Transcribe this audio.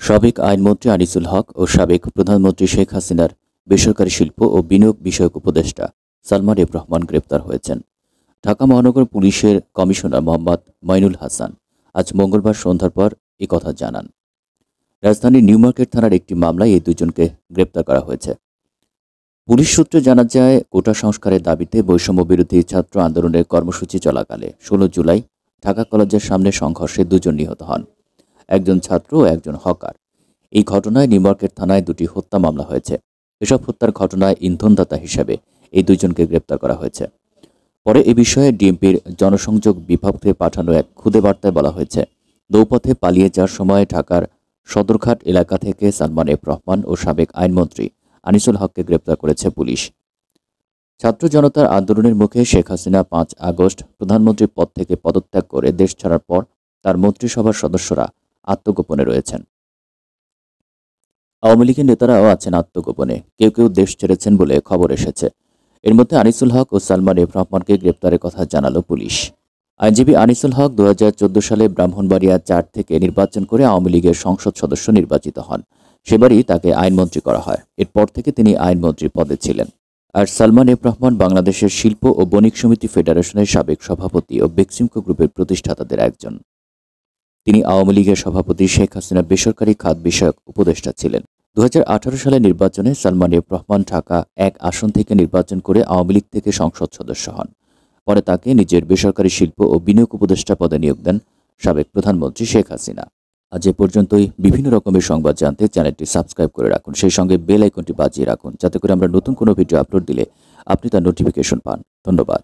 সাবেক আইনমন্ত্রী আনিসুল হক ও সাবেক প্রধানমন্ত্রী শেখ হাসিনার বেসরকারি শিল্প ও বিনিয়োগ বিষয়ক উপদেষ্টা সালমান এফ রহমান গ্রেপ্তার হয়েছেন। ঢাকা মহানগর পুলিশের কমিশনার মোহাম্মদ মঈনুল হাসান আজ মঙ্গলবার সন্ধ্যার পর কথা জানান। রাজধানীর নিউ মার্কেট থানার একটি মামলায় এই দুজনকে গ্রেপ্তার করা হয়েছে। পুলিশ সূত্রে জানা যায়, কোটা সংস্কারের দাবিতে বৈষম্য বিরোধী ছাত্র আন্দোলনের কর্মসূচি চলাকালে 16 জুলাই ঢাকা কলেজের সামনে সংঘর্ষে দুজন নিহত হন, একজন ছাত্র ও একজন হকার। এই ঘটনায় নিউ মার্কেট থানায় দুটি হত্যা মামলা হয়েছে। এসব হত্যার ঘটনায় ইন্ধনদাতা হিসেবে এই দুজনকে গ্রেপ্তার করা হয়েছে। পরে এ বিষয়ে ডিএমপির জনসংযোগ বিভাগ থেকে পাঠানো এক খুদে বার্তায় বলা হয়েছে, নৌপথে পালিয়ে যাওয়ার সময় ঢাকার সদরঘাট এলাকা থেকে সালমান এফ রহমান ও সাবেক আইনমন্ত্রী আনিসুল হককে গ্রেপ্তার করেছে পুলিশ। ছাত্র জনতার আন্দোলনের মুখে শেখ হাসিনা 5 আগস্ট প্রধানমন্ত্রীর পদ থেকে পদত্যাগ করে দেশ ছাড়ার পর তার মন্ত্রিসভার সদস্যরা আত্মগোপনে রয়েছেন। আওয়ামী লীগের নেতারাও আছেন আত্মগোপনে, কেউ কেউ দেশ ছেড়েছেন বলে খবর এসেছে। এর মধ্যে আনিসুল হক ও সালমান এফ রহমানকে গ্রেপ্তারের কথা জানালো পুলিশ। আইনজীবী আনিসুল হক 2014 সালে ব্রাহ্মণবাড়িয়া 4 থেকে নির্বাচন করে আওয়ামী লীগের সংসদ সদস্য নির্বাচিত হন। সেবারই তাকে আইনমন্ত্রী করা হয়। এরপর থেকে তিনি আইনমন্ত্রী পদে ছিলেন। আর সালমান এফ রহমান বাংলাদেশের শিল্প ও বণিক সমিতি ফেডারেশনের সাবেক সভাপতি ও বেক্সিমকো গ্রুপের প্রতিষ্ঠাতাদের একজন। তিনি আওয়ামী লীগের সভাপতি শেখ হাসিনা বেসরকারি খাত বিষয়ক উপদেষ্টা ছিলেন। 2018 সালের নির্বাচনে সালমান এফ রহমান ঢাকা 1 আসন থেকে নির্বাচন করে আওয়ামী লীগ থেকে সংসদ সদস্য হন। পরে তাকে নিজের বেসরকারি শিল্প ও বিনিয়োগ উপদেষ্টা পদে নিয়োগ দেন সাবেক প্রধানমন্ত্রী শেখ হাসিনা। আজ এ পর্যন্তই। বিভিন্ন রকমের সংবাদ জানতে চ্যানেলটি সাবস্ক্রাইব করে রাখুন, সেই সঙ্গে বেল আইকনটি বাজিয়ে রাখুন, যাতে করে আমরা নতুন কোনো ভিডিও আপলোড দিলে আপনি তার নোটিফিকেশন পান। ধন্যবাদ।